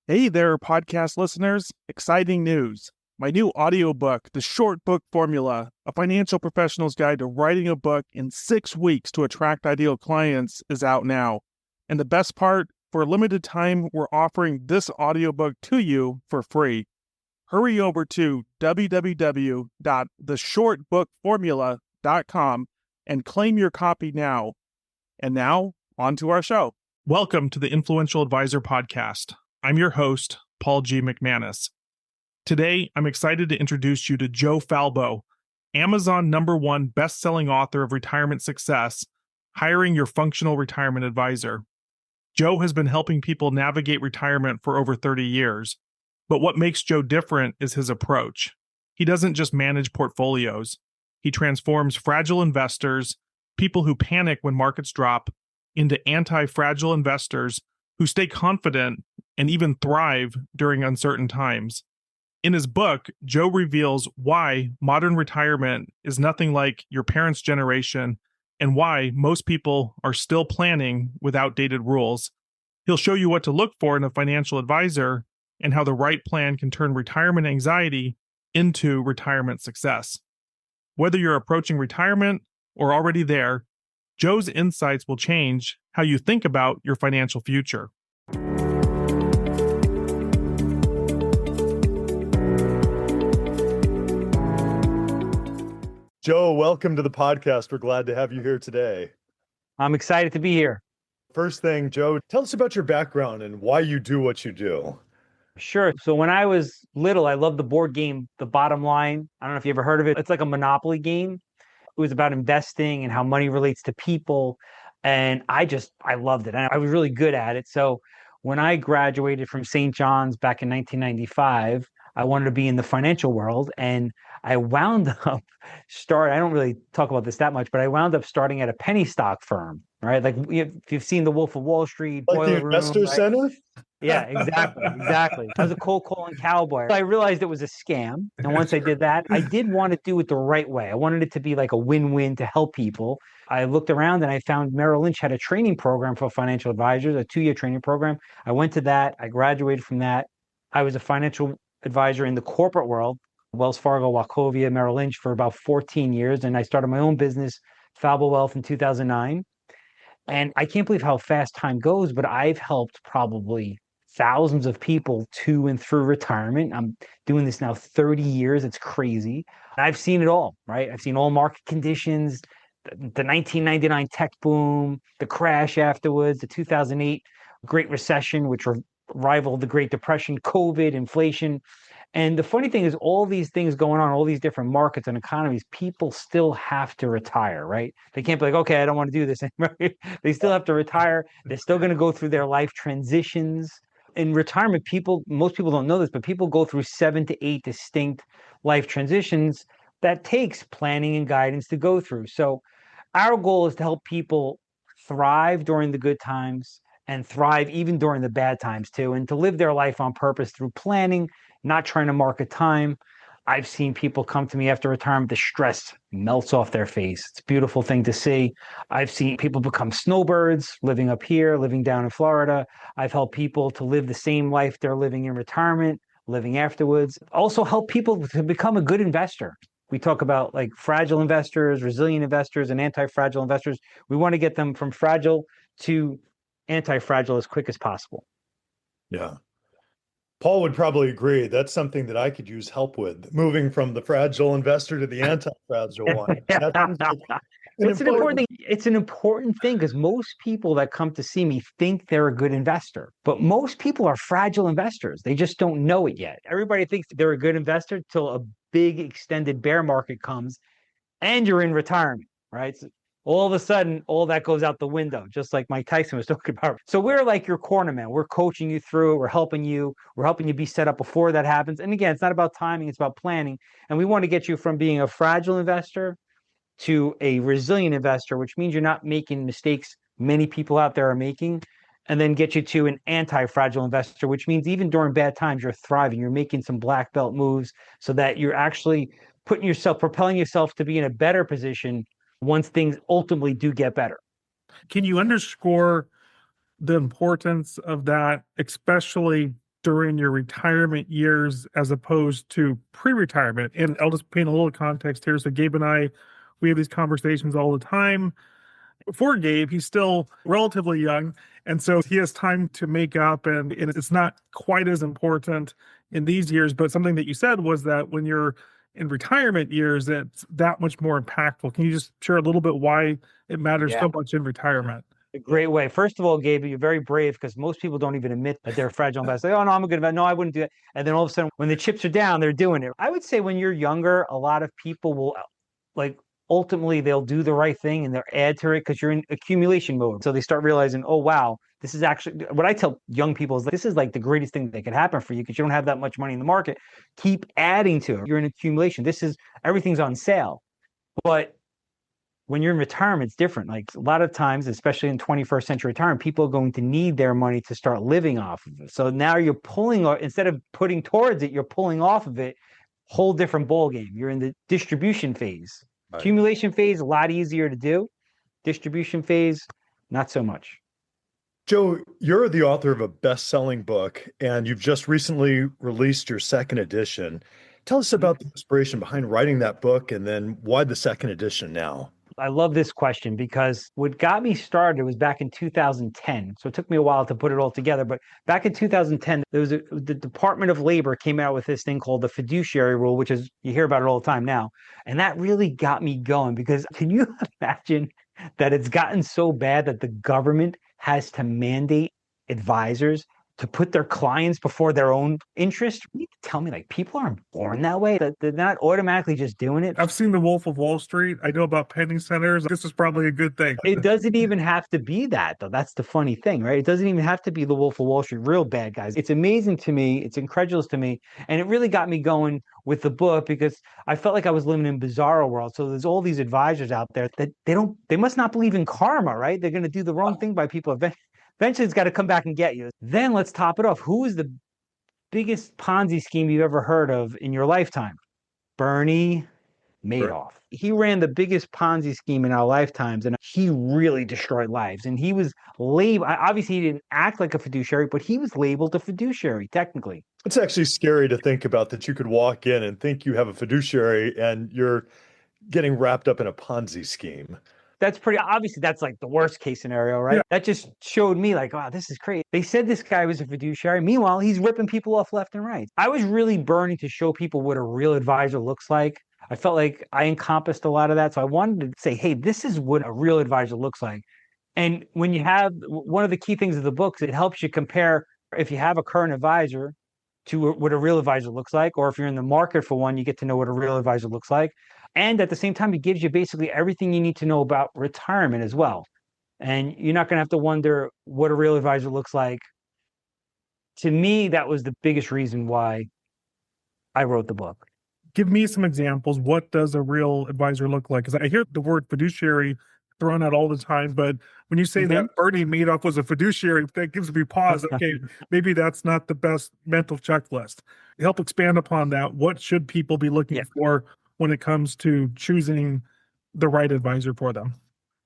Hey there, podcast listeners. Exciting news. My new audiobook, The Short Book Formula, A Financial Professional's Guide to Writing a Book in 6 Weeks to Attract Ideal Clients, is out now. And the best part, for a limited time, we're offering this audiobook to you for free. Hurry over to www.theshortbookformula.com and claim your copy now. And now, on to our show. Welcome to the Influential Advisor Podcast. I'm your host, Paul G. McManus. Today, I'm excited to introduce you to Joe Falbo, Amazon #1 best-selling author of Retirement Success, Hiring Your Functional Retirement Advisor. Joe has been helping people navigate retirement for over 30 years, but what makes Joe different is his approach. He doesn't just manage portfolios. He transforms fragile investors, people who panic when markets drop, into anti-fragile investors who stay confident and even thrive during uncertain times. In his book, Joe reveals why modern retirement is nothing like your parents' generation and why most people are still planning with outdated rules. He'll show you what to look for in a financial advisor and how the right plan can turn retirement anxiety into retirement success. Whether you're approaching retirement or already there, Joe's insights will change how you think about your financial future. Joe, welcome to the podcast. We're glad to have you here today. I'm excited to be here. First thing, Joe, tell us about your background and why you do what you do. Sure. So when I was little, I loved the board game, The Bottom Line. I don't know if you ever heard of it. It's like a Monopoly game. It was about investing and how money relates to people. And I loved it. And I was really good at it. So when I graduated from St. John's back in 1995, I wanted to be in the financial world. And I wound up I don't really talk about this that much, but I wound up starting at a penny stock firm, right? Like if you've seen The Wolf of Wall Street, Like Boiler the Investor Room, right? Center? Yeah, exactly. I was a cold calling cowboy. I realized it was a scam. And once I did that, I did want to do it the right way. I wanted it to be like a win-win to help people. I looked around and I found Merrill Lynch had a training program for financial advisors, a 2-year training program. I went to that. I graduated from that. I was a financial advisor in the corporate world, Wells Fargo, Wachovia, Merrill Lynch for about 14 years. And I started my own business, Falbo Wealth, in 2009. And I can't believe how fast time goes, but I've helped probably thousands of people to and through retirement. I'm doing this now 30 years. It's crazy. I've seen it all, right? I've seen all market conditions, the 1999 tech boom, the crash afterwards, the 2008 Great Recession, which rivaled the Great Depression, COVID, inflation. And the funny thing is, all these things going on, all these different markets and economies, people still have to retire, right? They can't be like, okay, I don't want to do this anymore. They still have to retire. They're still going to go through their life transitions. In retirement, most people don't know this, but people go through 7 to 8 distinct life transitions that takes planning and guidance to go through. So our goal is to help people thrive during the good times and thrive even during the bad times too, and to live their life on purpose through planning, not trying to market time. I've seen people come to me after retirement, the stress melts off their face. It's a beautiful thing to see. I've seen people become snowbirds, living up here, living down in Florida. I've helped people to live the same life they're living in retirement, living afterwards. Also help people to become a good investor. We talk about like fragile investors, resilient investors, and anti-fragile investors. We want to get them from fragile to anti-fragile as quick as possible. Yeah. Paul would probably agree. That's something that I could use help with, moving from the fragile investor to the anti-fragile one. It's an important thing. It's an important thing because most people that come to see me think they're a good investor, but most people are fragile investors. They just don't know it yet. Everybody thinks they're a good investor until a big extended bear market comes and you're in retirement, right? So all of a sudden, all that goes out the window, just like Mike Tyson was talking about. So we're like your cornerman. We're coaching you through it. We're helping you. We're helping you be set up before that happens. And again, it's not about timing. It's about planning. And we want to get you from being a fragile investor to a resilient investor, which means you're not making mistakes many people out there are making, and then get you to an anti-fragile investor, which means even during bad times, you're thriving. You're making some black belt moves so that you're actually propelling yourself to be in a better position once things ultimately do get better. Can you underscore the importance of that, especially during your retirement years as opposed to pre-retirement. And I'll just paint a little context here. So Gabe and I, we have these conversations all the time. For Gabe, he's still relatively young, and so he has time to make up, and it's not quite as important in these years. But something that you said was that when you're in retirement years, it's that much more impactful. Can you just share a little bit why it matters so much in retirement? A great way. First of all, Gabe, you're very brave because most people don't even admit that they're fragile investors. They, oh, no, I'm a good investor. No, I wouldn't do it. And then all of a sudden, when the chips are down, they're doing it. I would say when you're younger, a lot of people will like ultimately they'll do the right thing and they'll add to it because you're in accumulation mode. So they start realizing, oh, wow, this is actually what I tell young people is this is like the greatest thing that could happen for you because you don't have that much money in the market. Keep adding to it. You're in accumulation. Everything's on sale. But when you're in retirement, it's different. Like a lot of times, especially in 21st century retirement, people are going to need their money to start living off of it. So now you're pulling, instead of putting towards it, you're pulling off of it. Whole different ball game. You're in the distribution phase. Right. Accumulation phase, a lot easier to do. Distribution phase, not so much. Joe, you're the author of a best-selling book, and you've just recently released your second edition. Tell us about the inspiration behind writing that book, and then why the second edition now? I love this question because what got me started was back in 2010. So it took me a while to put it all together. But back in 2010, the Department of Labor came out with this thing called the fiduciary rule, which is, you hear about it all the time now. And that really got me going because can you imagine that it's gotten so bad that the government has to mandate advisors to put their clients before their own interest? You need to tell me, like, people aren't born that way, that they're not automatically just doing it. I've seen The Wolf of Wall Street. I know about penny centers. This is probably a good thing. It doesn't even have to be that, though. That's the funny thing, right? It doesn't even have to be The Wolf of Wall Street, real bad guys. It's amazing to me. It's incredulous to me. And it really got me going with the book because I felt like I was living in a bizarro world. So there's all these advisors out there that they must not believe in karma, right? They're going to do the wrong thing by people. Eventually, it's got to come back and get you. Then let's top it off. Who is the biggest Ponzi scheme you've ever heard of in your lifetime? Bernie Madoff. He ran the biggest Ponzi scheme in our lifetimes, and he really destroyed lives. And he was labeled, obviously he didn't act like a fiduciary, but he was labeled a fiduciary, technically. It's actually scary to think about that you could walk in and think you have a fiduciary and you're getting wrapped up in a Ponzi scheme. That's pretty obviously that's like the worst case scenario, right? Yeah. That just showed me like, wow, this is crazy. They said this guy was a fiduciary. Meanwhile, he's ripping people off left and right. I was really burning to show people what a real advisor looks like. I felt like I encompassed a lot of that. So I wanted to say, hey, this is what a real advisor looks like. And when you have one of the key things of the book, it helps you compare if you have a current advisor to what a real advisor looks like, or if you're in the market for one, you get to know what a real advisor looks like. And at the same time, it gives you basically everything you need to know about retirement as well. And you're not going to have to wonder what a real advisor looks like. To me, that was the biggest reason why I wrote the book. Give me some examples. What does a real advisor look like? Because I hear the word fiduciary thrown out all the time, but when you say that Bernie Madoff was a fiduciary, that gives me pause. Okay, maybe that's not the best mental checklist. Help expand upon that. What should people be looking for when it comes to choosing the right advisor for them?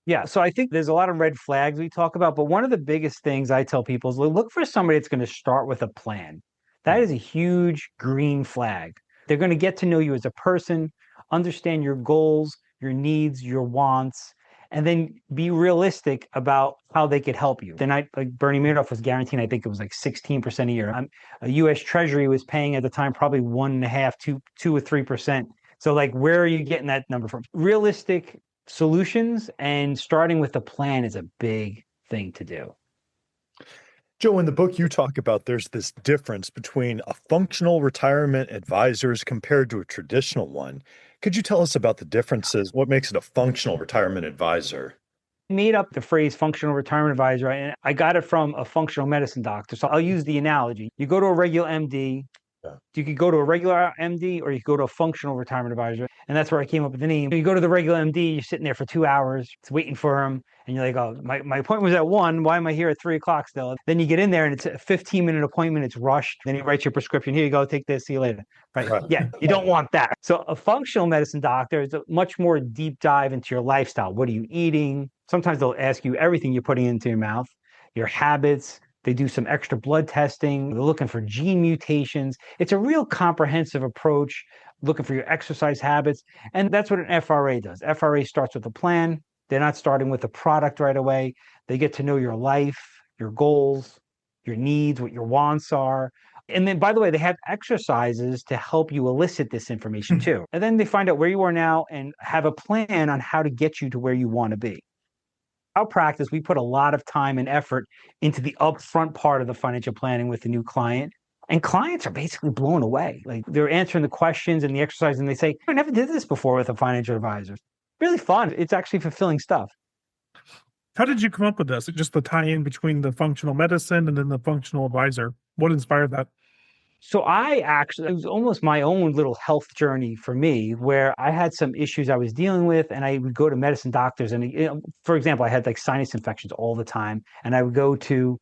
Yeah, so I think there's a lot of red flags we talk about, but one of the biggest things I tell people is look for somebody that's going to start with a plan. That is a huge green flag. They're going to get to know you as a person, understand your goals, your needs, your wants, and then be realistic about how they could help you. They're not like Bernie Madoff was guaranteeing, I think it was like 16% a year. A U.S. Treasury was paying at the time probably 1.5%, 2 or 3%. So like, where are you getting that number from? Realistic solutions and starting with a plan is a big thing to do. Joe, in the book you talk about, there's this difference between a functional retirement advisor compared to a traditional one. Could you tell us about the differences? What makes it a functional retirement advisor? I made up the phrase functional retirement advisor, and I got it from a functional medicine doctor. So I'll use the analogy. You go to a regular MD, you could go to a regular MD or you could go to a functional retirement advisor. And that's where I came up with the name. You go to the regular MD, you're sitting there for 2 hours, it's waiting for him. And you're like, oh, my appointment was at 1. Why am I here at 3 o'clock still? Then you get in there and it's a 15-minute appointment. It's rushed. Then he writes your prescription. Here you go. Take this. See you later. Right. Yeah. You don't want that. So a functional medicine doctor is a much more deep dive into your lifestyle. What are you eating? Sometimes they'll ask you everything you're putting into your mouth, your habits, They do some extra blood testing. They're looking for gene mutations. It's a real comprehensive approach, looking for your exercise habits. And that's what an FRA does. FRA starts with a plan. They're not starting with a product right away. They get to know your life, your goals, your needs, what your wants are. And then, by the way, they have exercises to help you elicit this information too. And then they find out where you are now and have a plan on how to get you to where you want to be. Our practice, we put a lot of time and effort into the upfront part of the financial planning with the new client. And clients are basically blown away. Like they're answering the questions and the exercise, and they say, I never did this before with a financial advisor. Really fun. It's actually fulfilling stuff. How did you come up with this? Just the tie-in between the functional medicine and then the functional advisor. What inspired that? So it was almost my own little health journey for me, where I had some issues I was dealing with, and I would go to medicine doctors. And, for example, I had like sinus infections all the time, and I would go to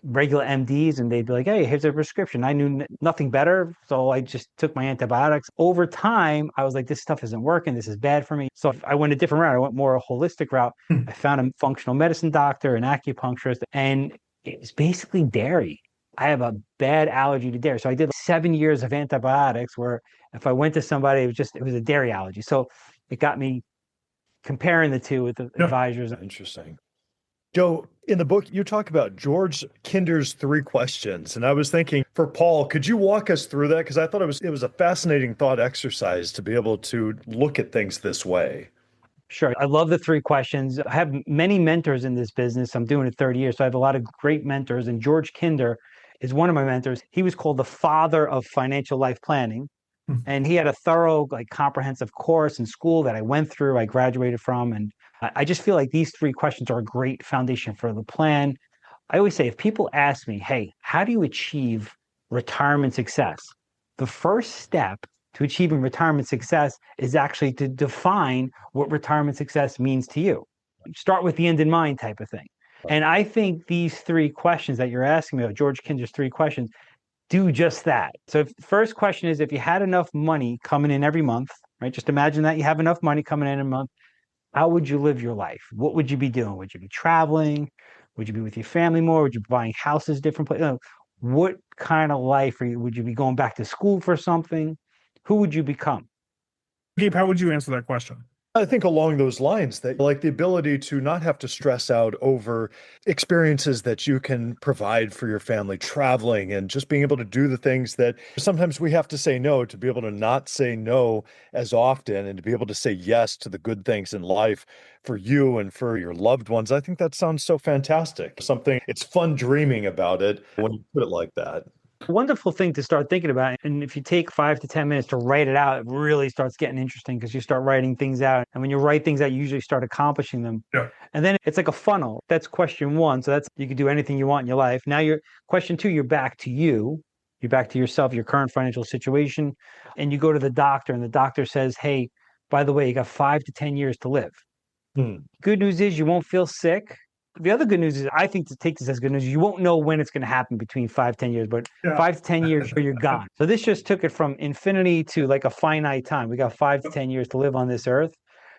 regular MDs and they'd be like, hey, here's a prescription. I knew nothing better. So I just took my antibiotics. Over time, I was like, this stuff isn't working. This is bad for me. So I went a different route. I went more a holistic route. I found a functional medicine doctor, an acupuncturist, and it was basically dairy. I have a bad allergy to dairy. So I did 7 years of antibiotics where if I went to somebody, it was a dairy allergy. So it got me comparing the two with the advisors. Interesting. Joe, in the book, you talk about George Kinder's 3 questions. And I was thinking, for Paul, could you walk us through that? Because I thought it was a fascinating thought exercise to be able to look at things this way. Sure. I love the 3 questions. I have many mentors in this business. I'm doing it 30 years. So I have a lot of great mentors. And George Kinder is one of my mentors. He was called the father of financial life planning. And he had a thorough, comprehensive course in school that I went through, I graduated from. And I just feel like these 3 questions are a great foundation for the plan. I always say, if people ask me, hey, how do you achieve retirement success? The first step to achieving retirement success is actually to define what retirement success means to you. Start with the end in mind type of thing. And I think these 3 questions that you're asking me about, George Kinder's 3 questions, do just that. So the first question is, if you had enough money coming in every month, right? Just imagine that you have enough money coming in a month. How would you live your life? What would you be doing? Would you be traveling? Would you be with your family more? Would you be buying houses, different places? What kind of life would you be going back to school for something? Who would you become? Gabe, how would you answer that question? I think along those lines, that like the ability to not have to stress out over experiences that you can provide for your family, traveling and just being able to do the things that sometimes we have to say no, to be able to not say no as often and to be able to say yes to the good things in life for you and for your loved ones. I think that sounds so fantastic. It's fun dreaming about it when you put it like that. Wonderful thing to start thinking about. And if you take 5 to 10 minutes to write it out, it really starts getting interesting because you start writing things out. And when you write things out, you usually start accomplishing them. Yeah. And then it's like a funnel. That's question 1. So you can do anything you want in your life. Now question 2, you're back to you. You're back to yourself, your current financial situation. And you go to the doctor and the doctor says, hey, by the way, you got 5 to 10 years to live. Good news is you won't feel sick. The other good news is, I think, to take this as good news, you won't know when it's going to happen between 5, 10 years, but 5 to 10 years, you're gone. So this just took it from infinity to like a finite time. We got 5 to 10 years to live on this earth.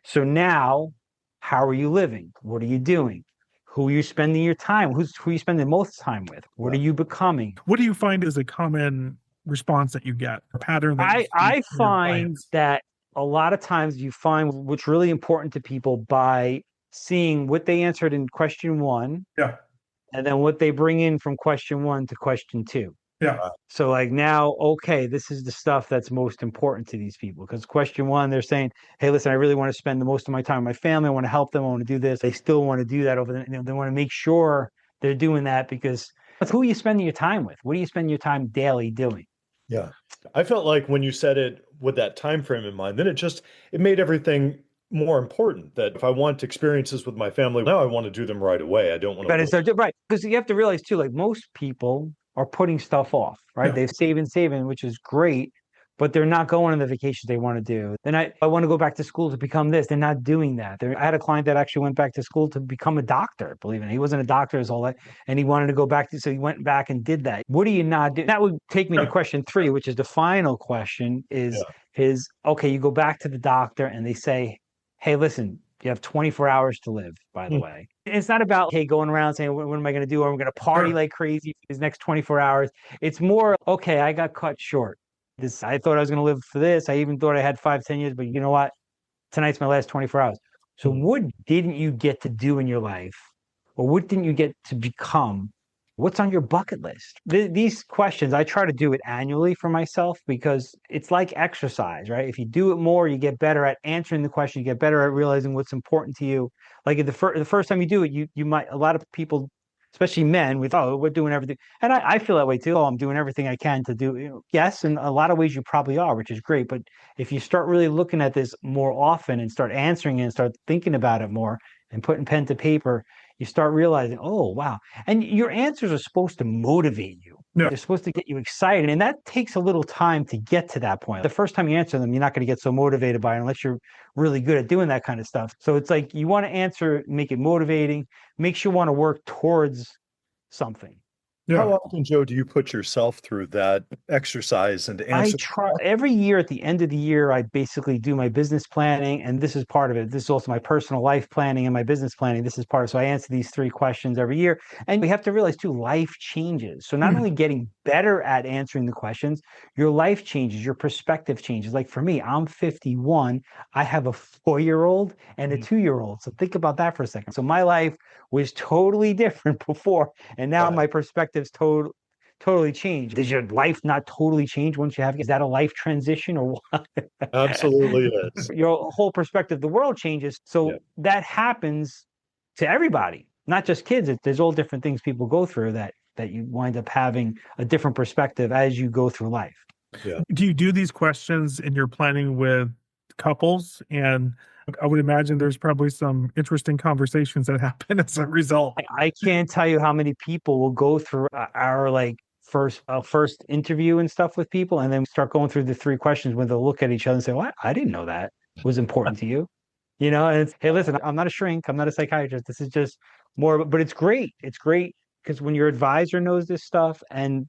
So now, how are you living? What are you doing? Who are you spending your time? Who are you spending most time with? What are you becoming? What do you find is a common response that you get, a pattern that I find that a lot of times you find what's really important to people by seeing what they answered in question 1, and then what they bring in from question 1 to question 2. Yeah. So now, okay, this is the stuff that's most important to these people. Because question 1, they're saying, hey, listen, I really want to spend the most of my time with my family. I want to help them. I want to do this. They still want to do that they want to make sure they're doing that, because that's who are you spending your time with? What are you spending your time daily doing? Yeah. I felt like when you said it with that time frame in mind, then it made everything more important, that if I want experiences with my family, now I want to do them right away. I don't want to. Right. Because you have to realize too, most people are putting stuff off, right? Yeah. They've saving, which is great, but they're not going on the vacations they want to do. I want to go back to school to become this. They're not doing that. I had a client that actually went back to school to become a doctor, believe it. He wasn't a doctor his whole life, and he wanted to go back so he went back and did that. What do you not do? That would take me to question 3, which is the final question okay, you go back to the doctor and they say, hey, listen, You have 24 hours to live, by the Mm. way. It's not about, hey, going around saying, what am I going to do? I'm going to party like crazy for these next 24 hours. It's more, okay, I got cut short. I thought I was going to live for this. I even thought I had 5, 10 years, but you know what? Tonight's my last 24 hours. So Mm. what didn't you get to do in your life? Or what didn't you get to become? What's on your bucket list? These questions, I try to do it annually for myself because it's like exercise, right? If you do it more, you get better at answering the question, you get better at realizing what's important to you. Like the first time you do it, you might, a lot of people, especially men, with, oh, we're doing everything. And I feel that way too. Oh, I'm doing everything I can to do, yes, in a lot of ways you probably are, which is great. But if you start really looking at this more often and start answering it and start thinking about it more and putting pen to paper, you start realizing, oh, wow. And your answers are supposed to motivate you. Yeah. They're supposed to get you excited. And that takes a little time to get to that point. The first time you answer them, you're not going to get so motivated by it unless you're really good at doing that kind of stuff. So it's like you want to answer, make it motivating, makes you want to work towards something. How often, Joe, do you put yourself through that exercise and I answer? try every year at the end of the year, I basically do my business planning, and this is part of it. This is also my personal life planning and my business planning. This is part of, so I answer these 3 questions every year. And we have to realize too, life changes. So not only getting better at answering the questions, your life changes, your perspective changes. Like for me, I'm 51. I have a 4-year-old and a 2-year-old. So think about that for a second. So my life was totally different before, and now my perspective's totally changed. Does your life not totally change once you have? Is that a life transition or what? Absolutely is. Your whole perspective of the world changes. So that happens to everybody, not just kids. There's all different things people go through that you wind up having a different perspective as you go through life. Yeah. Do you do these questions in your planning with couples? And I would imagine there's probably some interesting conversations that happen as a result. I can't tell you how many people will go through our like first interview and stuff with people, and then start going through the 3 questions when they'll look at each other and say, "What? I didn't know that was important to you." You know, and it's, hey, listen, I'm not a shrink, I'm not a psychiatrist. This is just more, but it's great. It's great because when your advisor knows this stuff and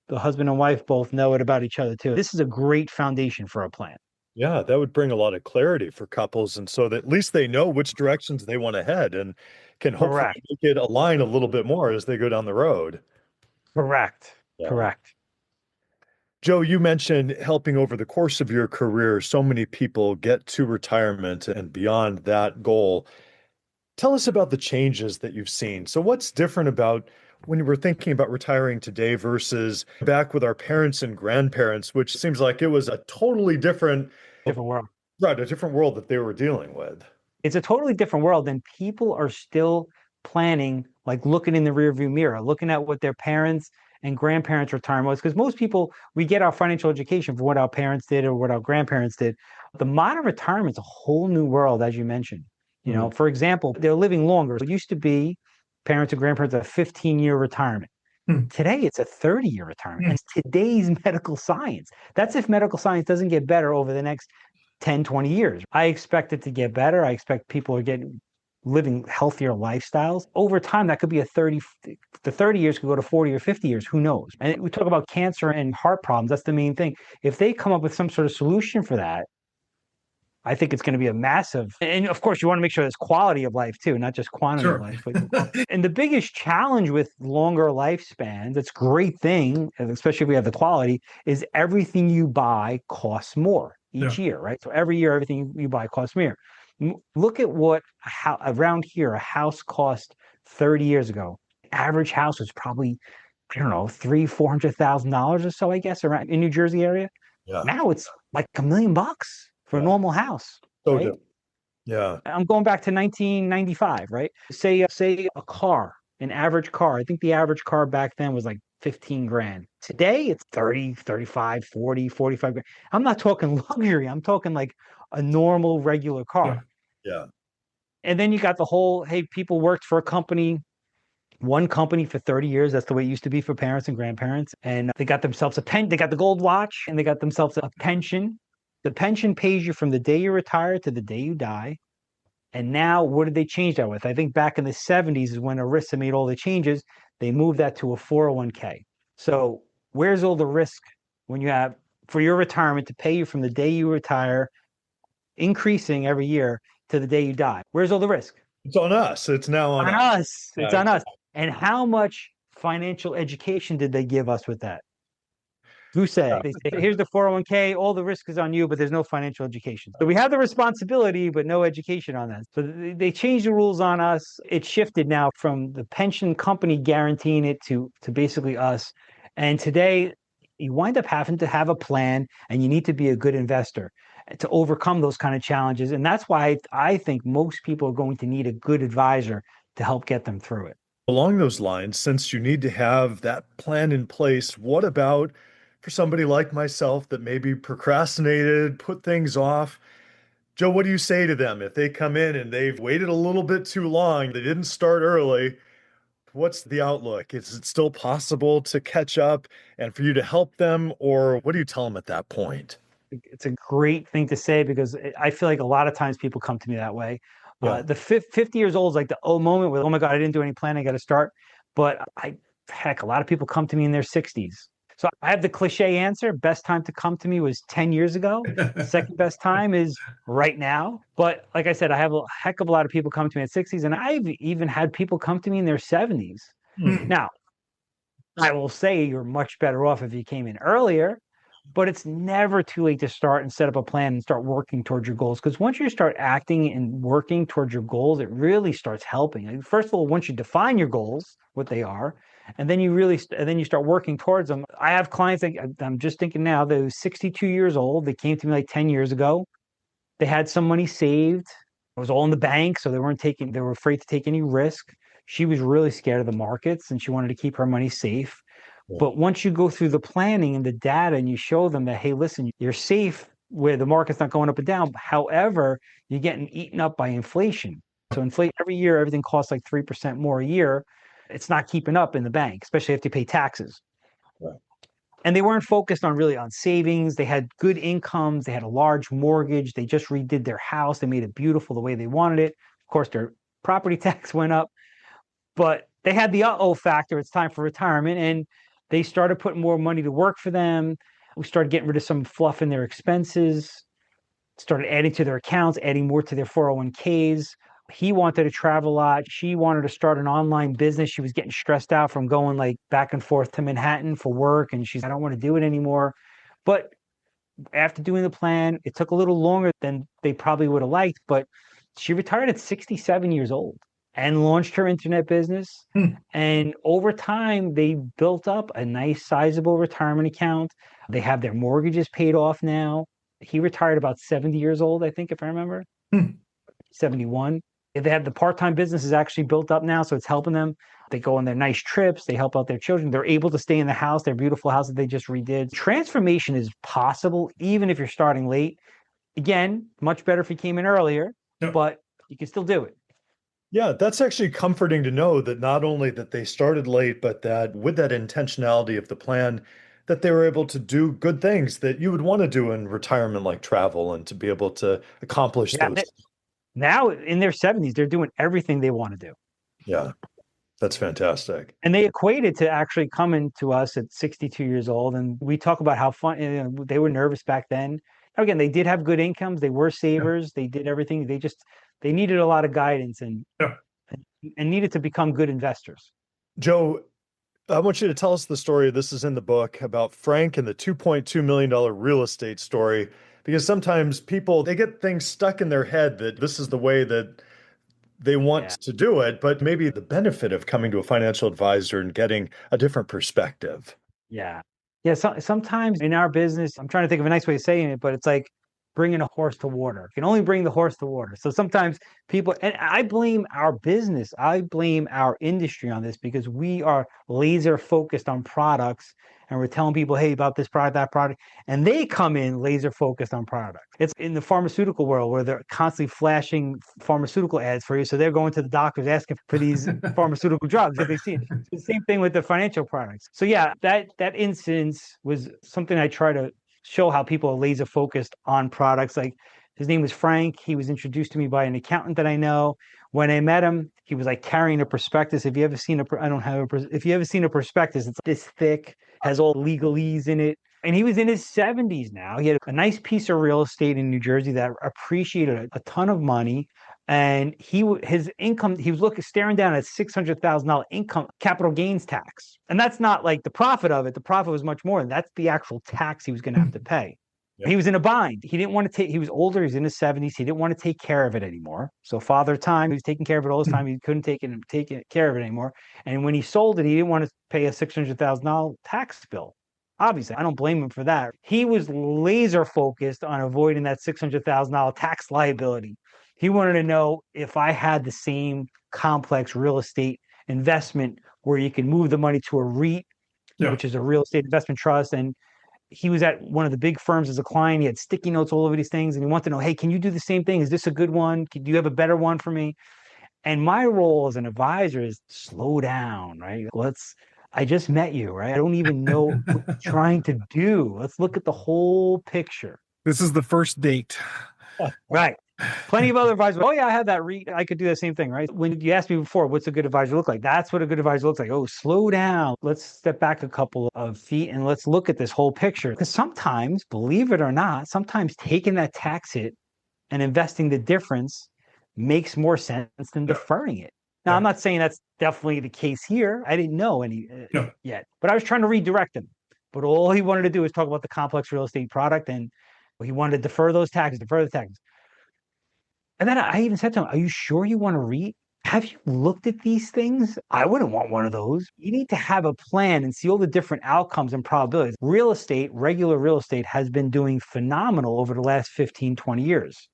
the husband and wife both know it about each other too, this is a great foundation for a plan. Yeah, that would bring a lot of clarity for couples. And so that at least they know which directions they want to head and can hopefully Correct. make it align a little bit more as they go down the road. Correct. Yeah. Correct. Joe, you mentioned helping over the course of your career. So many people get to retirement and beyond that goal. Tell us about the changes that you've seen. So, what's different about when you were thinking about retiring today versus back with our parents and grandparents, which seems like it was a totally different World. right, a different world that they were dealing with. It's a totally different world, and people are still planning, like looking in the rearview mirror, looking at what their parents and grandparents' retirement was. Because most people, we get our financial education from what our parents did or what our grandparents did. The modern retirement is a whole new world, as you mentioned. You know, for example, they're living longer. It used to be parents and grandparents a 15-year retirement. Today, it's a 30-year retirement. And it's today's medical science. That's if medical science doesn't get better over the next 10, 20 years. I expect it to get better. I expect people are living healthier lifestyles. Over time, that could be the 30 years could go to 40 or 50 years. Who knows? And we talk about cancer and heart problems. That's the main thing. If they come up with some sort of solution for that, I think it's going to be a massive, and of course, you want to make sure there's quality of life too, not just quantity of life. And the biggest challenge with longer lifespans, that's a great thing, especially if we have the quality, is everything you buy costs more each year, right? So every year, everything you buy costs more. Look at what around here a house cost 30 years ago. Average house was probably, I don't know, $300,000-$400,000 or so, I guess, around in New Jersey area. Yeah. Now it's like $1 million for a normal house. So right? Yeah. I'm going back to 1995, right? Say a car, an average car. I think the average car back then was like 15 grand. Today it's 30, 35, 40, 45 grand. I'm not talking luxury. I'm talking like a normal regular car. Yeah. And then you got the whole, hey, people worked for one company for 30 years. That's the way it used to be for parents and grandparents. And they got themselves they got the gold watch and they got themselves a pension. The pension pays you from the day you retire to the day you die. And now what did they change that with? I think back in the 70s is when ERISA made all the changes. They moved that to a 401k. So where's all the risk when you have for your retirement to pay you from the day you retire, increasing every year to the day you die. Where's all the risk? It's on us. It's now on On us. us. It's on us. And how much financial education did they give us with that? Who say? They say, here's the 401k, all the risk is on you, but there's no financial education. So we have the responsibility, but no education on that. So they changed the rules on us. It shifted now from the pension company guaranteeing it to basically us. And today, you wind up having to have a plan, and you need to be a good investor to overcome those kind of challenges. And that's why I think most people are going to need a good advisor to help get them through it. Along those lines, since you need to have that plan in place, what about for somebody like myself that maybe procrastinated, put things off? Joe, what do you say to them if they come in and they've waited a little bit too long, they didn't start early? What's the outlook? Is it still possible to catch up and for you to help them, or what do you tell them at that point? It's a great thing to say because I feel like a lot of times people come to me that way. Yeah. The 50 years old is like the moment where, oh my God, I didn't do any planning, I got to start. But a lot of people come to me in their 60s. So I have the cliche answer. Best time to come to me was 10 years ago. Second best time is right now. But like I said, I have a heck of a lot of people come to me at 60s, and I've even had people come to me in their 70s. Now, I will say you're much better off if you came in earlier, but it's never too late to start and set up a plan and start working towards your goals. Because once you start acting and working towards your goals, it really starts helping. Like, first of all, once you define your goals, what they are, and then you start working towards them. I have clients that I'm just thinking now, they're 62 years old. They came to me like 10 years ago. They had some money saved. It was all in the bank, so they were afraid to take any risk. She was really scared of the markets and she wanted to keep her money safe. But once you go through the planning and the data and you show them that, hey, listen, you're safe where the market's not going up and down. However, you're getting eaten up by inflation. So every year, everything costs like 3% more a year. It's not keeping up in the bank, especially if you pay taxes. Right. And they weren't focused on savings. They had good incomes. They had a large mortgage. They just redid their house. They made it beautiful the way they wanted it. Of course, their property tax went up, but they had the uh-oh factor. It's time for retirement. And they started putting more money to work for them. We started getting rid of some fluff in their expenses, started adding to their accounts, adding more to their 401ks. He wanted to travel a lot. She wanted to start an online business. She was getting stressed out from going like back and forth to Manhattan for work. And she's, I don't want to do it anymore. But after doing the plan, it took a little longer than they probably would have liked, but she retired at 67 years old and launched her internet business. And over time, they built up a nice sizable retirement account. They have their mortgages paid off now. He retired about 70 years old, I think, if I remember. 71. They have the part-time business is actually built up now, so it's helping them. They go on their nice trips. They help out their children. They're able to stay in the house, their beautiful house that they just redid. Transformation is possible, even if you're starting late. Again, much better if you came in earlier, but you can still do it. Yeah, that's actually comforting to know that not only that they started late, but that with that intentionality of the plan, that they were able to do good things that you would want to do in retirement, like travel, and to be able to accomplish those. Now in their 70s, they're doing everything they want to do. Yeah, that's fantastic. And they equated to actually coming to us at 62 years old. And we talk about how fun, they were nervous back then. Again, they did have good incomes. They were savers. They did everything. They needed a lot of guidance and needed to become good investors. Joe, I want you to tell us the story. This is in the book about Frank and the $2.2 million real estate story, because sometimes people, they get things stuck in their head that this is the way that they want to do it, but maybe the benefit of coming to a financial advisor and getting a different perspective. Yeah. Sometimes in our business, I'm trying to think of a nice way of saying it, but it's like bringing a horse to water. You can only bring the horse to water. So sometimes people, and I blame our business, I blame our industry on this because we are laser focused on products and we're telling people, hey, about this product, that product, and they come in laser focused on product. It's in the pharmaceutical world where they're constantly flashing pharmaceutical ads for you. So they're going to the doctors asking for these pharmaceutical drugs that they've seen. It's the same thing with the financial products. So yeah, that instance was something I try to show how people are laser focused on products. Like his name was Frank. He was introduced to me by an accountant that I know. When I met him, he was like carrying a prospectus. If you ever seen a prospectus, it's this thick, has all legalese in it. And he was in his 70s now. He had a nice piece of real estate in New Jersey that appreciated a ton of money. And his income, he was staring down at $600,000 income capital gains tax. And that's not like the profit of it. The profit was much more. And that's the actual tax he was going to have to pay. Yeah. He was in a bind. He didn't want to he was older. He was in his 70s. He didn't want to take care of it anymore. So father time, he was taking care of it all this time. He couldn't take care of it anymore. And when he sold it, he didn't want to pay a $600,000 tax bill. Obviously, I don't blame him for that. He was laser focused on avoiding that $600,000 tax liability. He wanted to know if I had the same complex real estate investment where you can move the money to a REIT, which is a real estate investment trust. And he was at one of the big firms as a client. He had sticky notes all over these things. And he wanted to know, hey, can you do the same thing? Is this a good one? Do you have a better one for me? And my role as an advisor is slow down, right? I just met you, right? I don't even know what you're trying to do. Let's look at the whole picture. This is the first date. Right. Plenty of other advisors. Oh, yeah, I have that REIT. I could do the same thing, right? When you asked me before, what's a good advisor look like? That's what a good advisor looks like. Oh, slow down. Let's step back a couple of feet and let's look at this whole picture. Because sometimes, believe it or not, sometimes taking that tax hit and investing the difference makes more sense than deferring it. Now, I'm not saying that's definitely the case here. I didn't know any yet, but I was trying to redirect him. But all he wanted to do was talk about the complex real estate product, and he wanted to defer the taxes. And then I even said to him, are you sure you want to REIT? Have you looked at these things? I wouldn't want one of those. You need to have a plan and see all the different outcomes and probabilities. Real estate, regular real estate, has been doing phenomenal over the last 15, 20 years.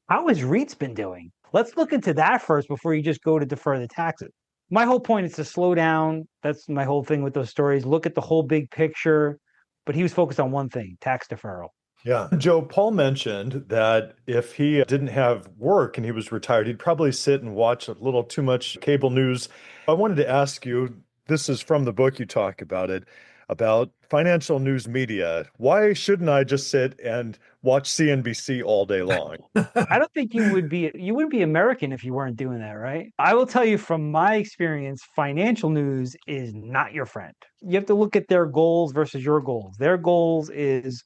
How has REITs been doing? Let's look into that first before you just go to defer the taxes. My whole point is to slow down. That's my whole thing with those stories. Look at the whole big picture. But he was focused on one thing, tax deferral. Yeah. Joe, Paul mentioned that if he didn't have work and he was retired, he'd probably sit and watch a little too much cable news. I wanted to ask you, this is from the book you talk about it, about financial news media. Why shouldn't I just sit and watch CNBC all day long? I don't think you wouldn't be American if you weren't doing that, right? I will tell you from my experience, financial news is not your friend. You have to look at their goals versus your goals. Their goals is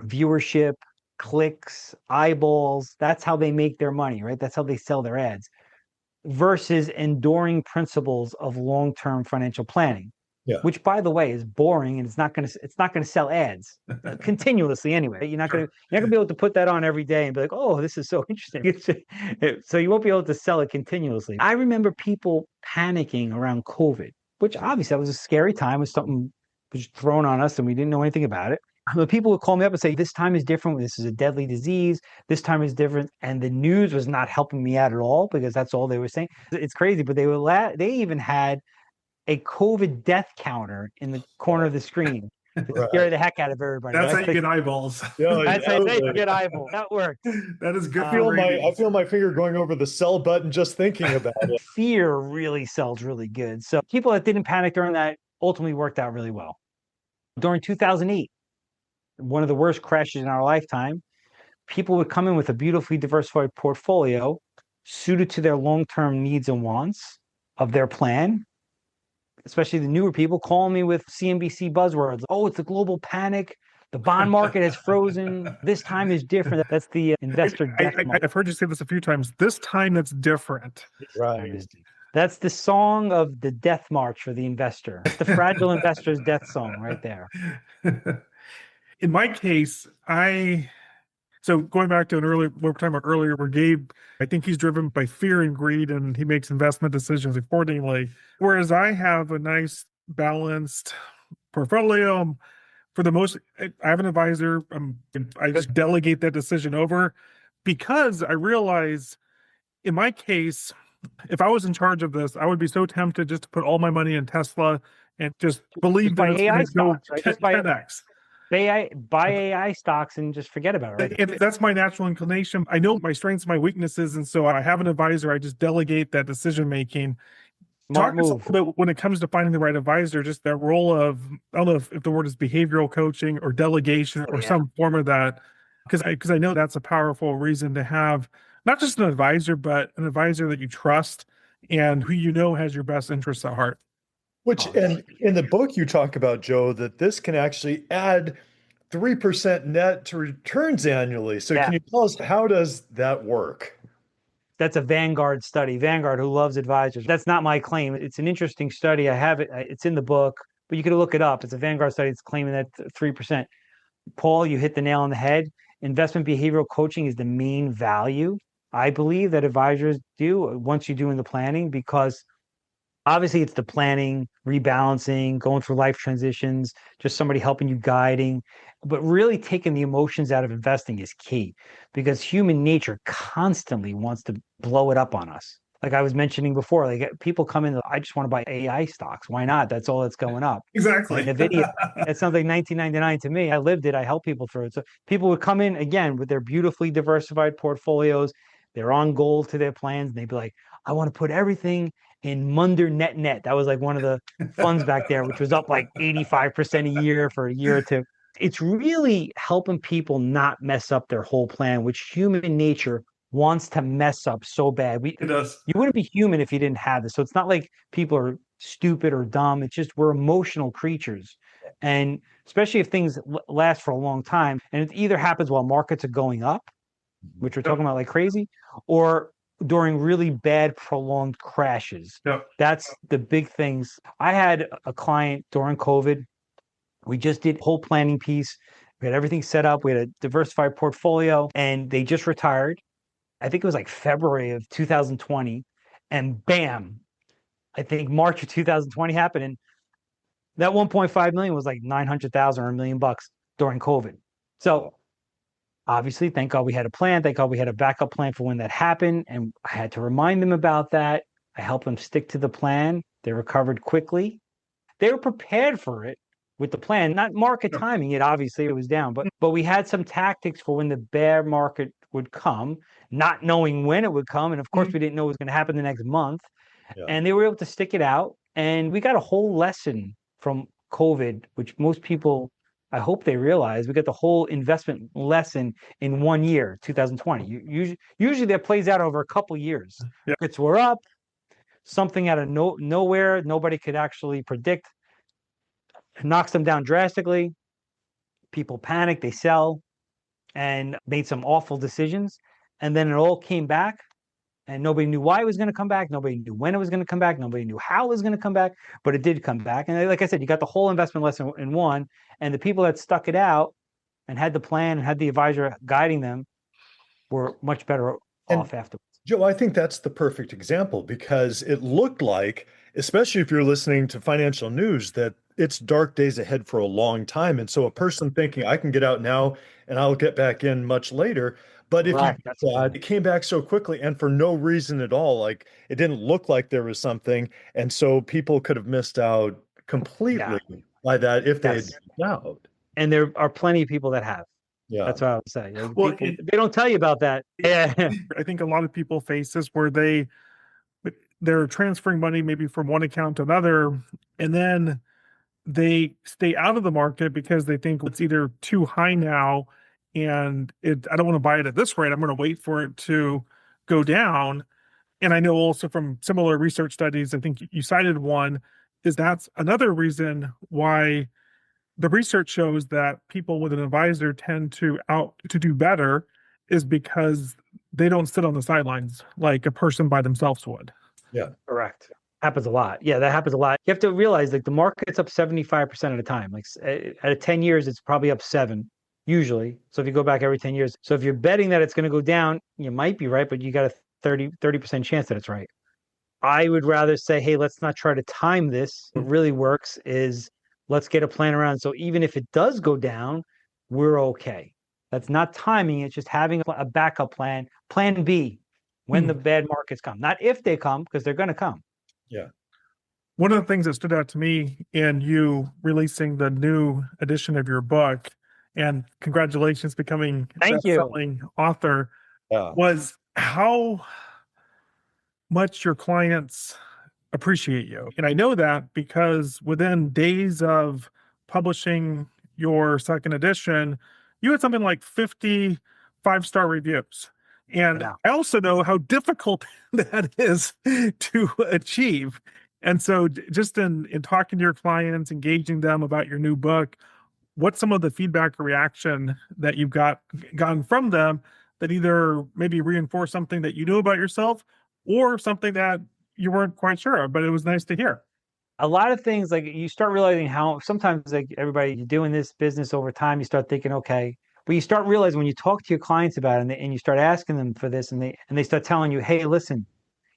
viewership, clicks, eyeballs. That's how they make their money, right? That's how they sell their ads versus enduring principles of long-term financial planning. Yeah. Which, by the way, is boring and it's not going to sell ads continuously anyway. You're not going to be able to put that on every day and be like, oh, this is so interesting. So you won't be able to sell it continuously. I remember people panicking around COVID, which obviously that was a scary time. It was something was thrown on us and we didn't know anything about it. But people would call me up and say, this time is different. This is a deadly disease. This time is different. And the news was not helping me out at all because that's all they were saying. It's crazy, but they even had a COVID death counter in the corner of the screen to scare the heck out of everybody. That's how you get eyeballs. That's how you get eyeballs. That works. That is good. I feel my finger going over the sell button just thinking about it. Fear really sells really good. So people that didn't panic during that ultimately worked out really well. During 2008, one of the worst crashes in our lifetime, people would come in with a beautifully diversified portfolio suited to their long-term needs and wants of their plan. Especially the newer people calling me with CNBC buzzwords. Oh, it's a global panic. The bond market has frozen. This time is different. That's the investor death market. I've heard you say this a few times. This time it's different. Right. That's the song of the death march for the investor. It's the fragile investor's death song right there. In my case, so going back to what we were talking about earlier, where Gabe, I think he's driven by fear and greed and he makes investment decisions accordingly. Whereas I have a nice balanced portfolio. For the most, I have an advisor. I just delegate that decision over because I realize in my case, if I was in charge of this, I would be so tempted just to put all my money in Tesla and just believe that it's going to go 10x. Buy AI stocks and just forget about it. Right? That's my natural inclination. I know my strengths and my weaknesses, and so I have an advisor. I just delegate that decision making. Talk us a little bit when it comes to finding the right advisor, just that role of, I don't know if the word is behavioral coaching or delegation or some form of that, because I know that's a powerful reason to have not just an advisor, but an advisor that you trust and who you know has your best interests at heart. Which, and in the book, you talk about, Joe, that this can actually add 3% net to returns annually. So Yeah. can you tell us, how does that work? That's a Vanguard study. Vanguard, who loves advisors. That's not my claim. It's an interesting study. I have it. It's in the book, but you could look it up. It's a Vanguard study. It's claiming that 3%. Paul, you hit the nail on the head. Investment behavioral coaching is the main value, I believe, that advisors do once you're doing the planning, because obviously it's the planning, rebalancing, going through life transitions, just somebody helping you, guiding, but really taking the emotions out of investing is key, because human nature constantly wants to blow it up on us. Like I was mentioning before, like people come in, I just want to buy AI stocks. Why not? That's all that's going up. Exactly. NVIDIA, that sounds like 1999 to me. I lived it. I help people through it. So people would come in again with their beautifully diversified portfolios. They're on goal to their plans. And they'd be like, I want to put everything in Munder Net Net. That was like one of the funds back there, which was up like 85% a year for a year or two. It's really helping people not mess up their whole plan, which human nature wants to mess up so bad. It does. You wouldn't be human if you didn't have this. So it's not like people are stupid or dumb. It's just we're emotional creatures. And especially if things last for a long time, and it either happens while markets are going up, which we're talking about like crazy, or during really bad prolonged crashes. Yep. That's the big things. I had a client during COVID. We just did a whole planning piece. We had everything set up. We had a diversified portfolio, and they just retired. I think it was like February of 2020. And bam, I think March of 2020 happened. And that 1.5 million was like 900,000 or $1 million during COVID. So obviously, thank God we had a plan. Thank God we had a backup plan for when that happened. And I had to remind them about that. I helped them stick to the plan. They recovered quickly. They were prepared for it with the plan, not market timing it. Obviously, it was down, but we had some tactics for when the bear market would come, not knowing when it would come. And of course, we didn't know it was going to happen the next month. Yeah. And they were able to stick it out. And we got a whole lesson from COVID, which most people, I hope they realize. We got the whole investment lesson in 1 year, 2020. Usually that plays out over a couple years. Yeah. Markets were up, something out of nowhere, nobody could actually predict, knocks them down drastically. People panic, they sell, and made some awful decisions. And then it all came back, and nobody knew why it was going to come back. Nobody knew when it was going to come back. Nobody knew how it was going to come back, but it did come back. And like I said, you got the whole investment lesson in one, and the people that stuck it out and had the plan and had the advisor guiding them were much better off afterwards. Joe, I think that's the perfect example, because it looked like, especially if you're listening to financial news, that it's dark days ahead for a long time. And so a person thinking, I can get out now and I'll get back in much later. But if it came back so quickly and for no reason at all, like it didn't look like there was something. And so people could have missed out completely by that if they had been out. And there are plenty of people that have. Yeah. That's what I would say. Well, people, they don't tell you about that. Yeah. I think a lot of people face this where they're transferring money maybe from one account to another, and then they stay out of the market because they think it's either too high now and I don't want to buy it at this rate. I'm going to wait for it to go down. And I know also from similar research studies, I think you cited one, is that's another reason why the research shows that people with an advisor tend to do better, is because they don't sit on the sidelines like a person by themselves would. Yeah. Correct. Happens a lot. Yeah, that happens a lot. You have to realize like the market's up 75% of the time. Like at 10 years, it's probably up 7 usually. So if you go back every 10 years. So if you're betting that it's going to go down, you might be right, but you got a 30% chance that it's right. I would rather say, hey, let's not try to time this. What really works is let's get a plan around. So even if it does go down, we're okay. That's not timing. It's just having a backup plan, plan B, when the bad markets come. Not if they come, because they're going to come. Yeah. One of the things that stood out to me in you releasing the new edition of your book, and congratulations becoming a best-selling author, was how much your clients appreciate you. And I know that because within days of publishing your second edition, you had something like 50 5-star reviews. And I also know how difficult that is to achieve. And so just in talking to your clients, engaging them about your new book, what's some of the feedback or reaction that you've gotten from them that either maybe reinforce something that you knew about yourself or something that you weren't quite sure of, but it was nice to hear? A lot of things, like you start realizing how sometimes, like everybody, you're doing this business over time, you start thinking, okay, but you start realizing when you talk to your clients about it and you start asking them for this, and they start telling you, hey, listen,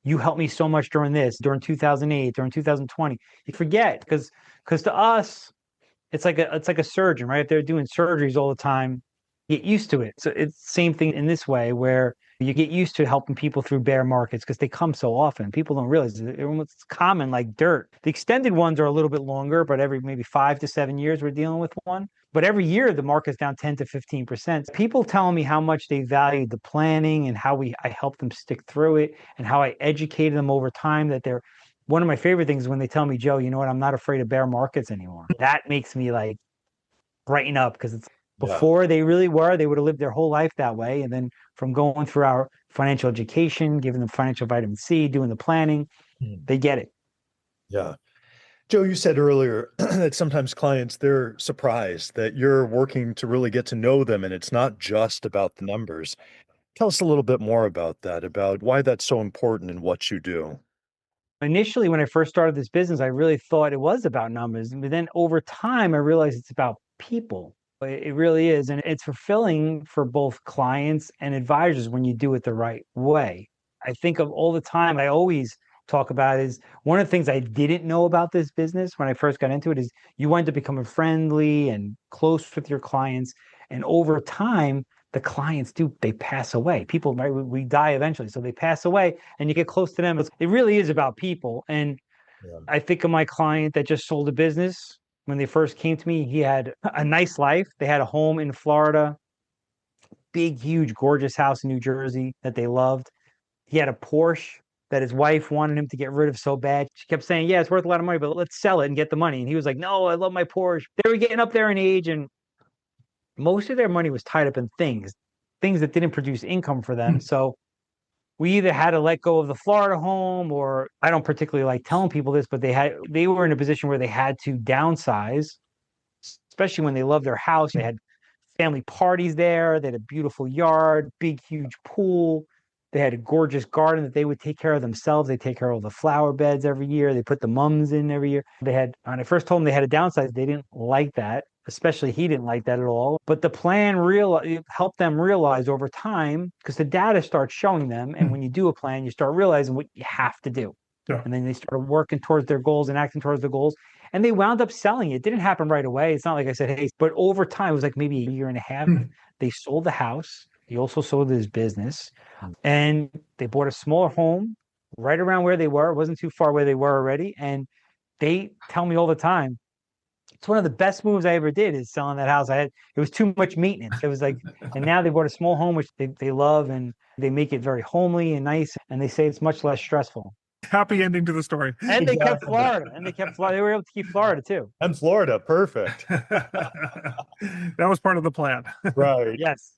you helped me so much during this, during 2008, during 2020. You forget because to us, it's like a surgeon, right? If they're doing surgeries all the time, get used to it. So it's the same thing in this way where you get used to helping people through bear markets because they come so often. People don't realize it's common like dirt. The extended ones are a little bit longer, but every maybe 5 to 7 years we're dealing with one. But every year the market's down 10 to 15%. People telling me how much they valued the planning and how I helped them stick through it and how I educated them over time that they're one of my favorite things is when they tell me, Joe, you know what? I'm not afraid of bear markets anymore. That makes me like brighten up because it's before they really were, they would have lived their whole life that way. And then from going through our financial education, giving them financial vitamin C, doing the planning, they get it. Yeah. Joe, you said earlier that sometimes clients, they're surprised that you're working to really get to know them and it's not just about the numbers. Tell us a little bit more about that, about why that's so important in what you do. Initially, when I first started this business, I really thought it was about numbers. But then over time, I realized it's about people. It really is. And it's fulfilling for both clients and advisors when you do it the right way. I think of all the time, I always talk about is one of the things I didn't know about this business when I first got into it is you wind up becoming friendly and close with your clients. And over time, the clients they pass away. People, right, we die eventually. So they pass away and you get close to them. It really is about people. And I think of my client that just sold a business. When they first came to me, he had a nice life. They had a home in Florida, big, huge, gorgeous house in New Jersey that they loved. He had a Porsche that his wife wanted him to get rid of so bad. She kept saying, yeah, it's worth a lot of money, but let's sell it and get the money. And he was like, no, I love my Porsche. They were getting up there in age and most of their money was tied up in things that didn't produce income for them. So we either had to let go of the Florida home, or I don't particularly like telling people this, but they were in a position where they had to downsize, especially when they loved their house. They had family parties there. They had a beautiful yard, big, huge pool. They had a gorgeous garden that they would take care of themselves. They take care of the flower beds every year. They put the mums in every year. When I first told them they had to downsize, they didn't like that. Especially he didn't like that at all. But the plan helped them realize over time, because the data starts showing them. And when you do a plan, you start realizing what you have to do. Yeah. And then they started working towards their goals and acting towards the goals. And they wound up selling it. It didn't happen right away. It's not like I said, hey, but over time, it was like maybe a year and a half. They sold the house. He also sold his business. And they bought a smaller home right around where they were. It wasn't too far where they were already. And they tell me all the time, it's one of the best moves I ever did is selling that house. It was too much maintenance. It was like, and now they bought a small home, which they love, and they make it very homely and nice. And they say it's much less stressful. Happy ending to the story. And they kept Florida. They were able to keep Florida too. And Florida, perfect. That was part of the plan. Right. Yes.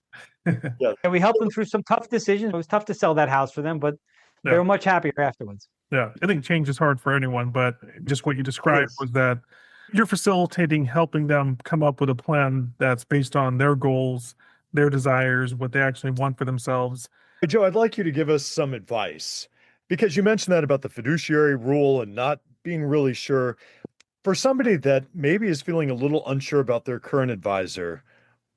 Yeah. And we helped them through some tough decisions. It was tough to sell that house for them, but they were much happier afterwards. Yeah. I think change is hard for anyone, but just what you described was that you're facilitating, helping them come up with a plan that's based on their goals, their desires, what they actually want for themselves. Hey, Joe, I'd like you to give us some advice because you mentioned that about the fiduciary rule and not being really sure. For somebody that maybe is feeling a little unsure about their current advisor,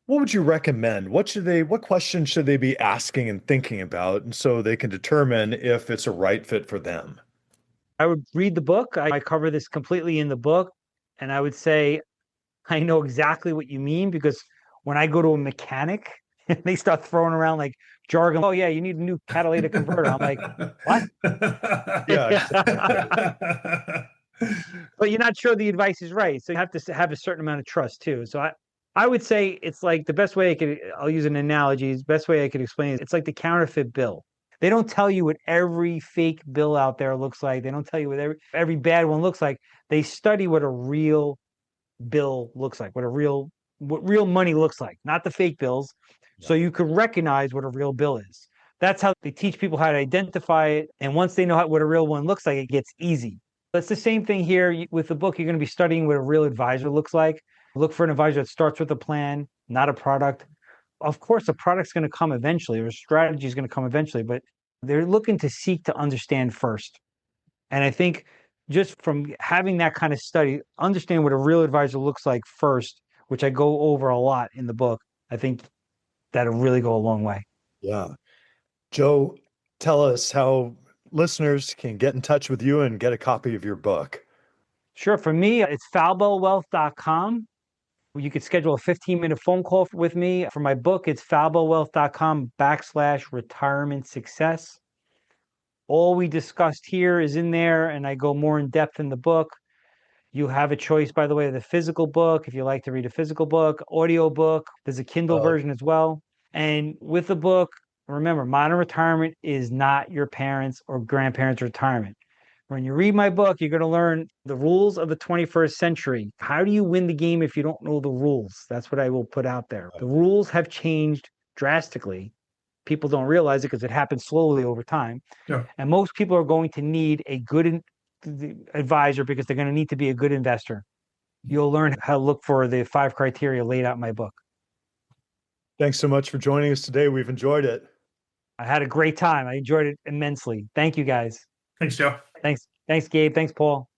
what would you recommend? What questions should they be asking and thinking about, and so they can determine if it's a right fit for them? I would read the book. I cover this completely in the book. And I would say, I know exactly what you mean, because when I go to a mechanic and they start throwing around like jargon, oh yeah, you need a new catalytic converter. I'm like, what? Yeah. But you're not sure the advice is right. So you have to have a certain amount of trust too. So I would say it's like the best way I'll use an analogy, the best way I could explain it. It's like the counterfeit bill. They don't tell you what every fake bill out there looks like. They don't tell you what every bad one looks like. They study what a real bill looks like, what real money looks like, not the fake bills. Yeah. So you could recognize what a real bill is. That's how they teach people how to identify it. And once they know what a real one looks like, it gets easy. That's the same thing here with the book. You're going to be studying what a real advisor looks like. Look for an advisor that starts with a plan, not a product. Of course, a product's going to come eventually, or a strategy is going to come eventually, but they're looking to seek to understand first. And I think just from having that kind of study, understand what a real advisor looks like first, which I go over a lot in the book, I think that'll really go a long way. Yeah. Joe, tell us how listeners can get in touch with you and get a copy of your book. Sure. For me, it's falbowealth.com. You could schedule a 15-minute phone call with me. For my book, it's falbowealth.com/retirement success. All we discussed here is in there, and I go more in depth in the book. You have a choice, by the way, of the physical book, if you like to read a physical book, audio book. There's a Kindle version as well. And with the book, remember, modern retirement is not your parents' or grandparents' retirement. When you read my book, you're going to learn the rules of the 21st century. How do you win the game if you don't know the rules? That's what I will put out there. The rules have changed drastically. People don't realize it because it happens slowly over time. Yeah. And most people are going to need a good advisor because they're going to need to be a good investor. You'll learn how to look for the 5 criteria laid out in my book. Thanks so much for joining us today. We've enjoyed it. I had a great time. I enjoyed it immensely. Thank you, guys. Thanks, Joe. Thanks, Gabe. Thanks, Paul.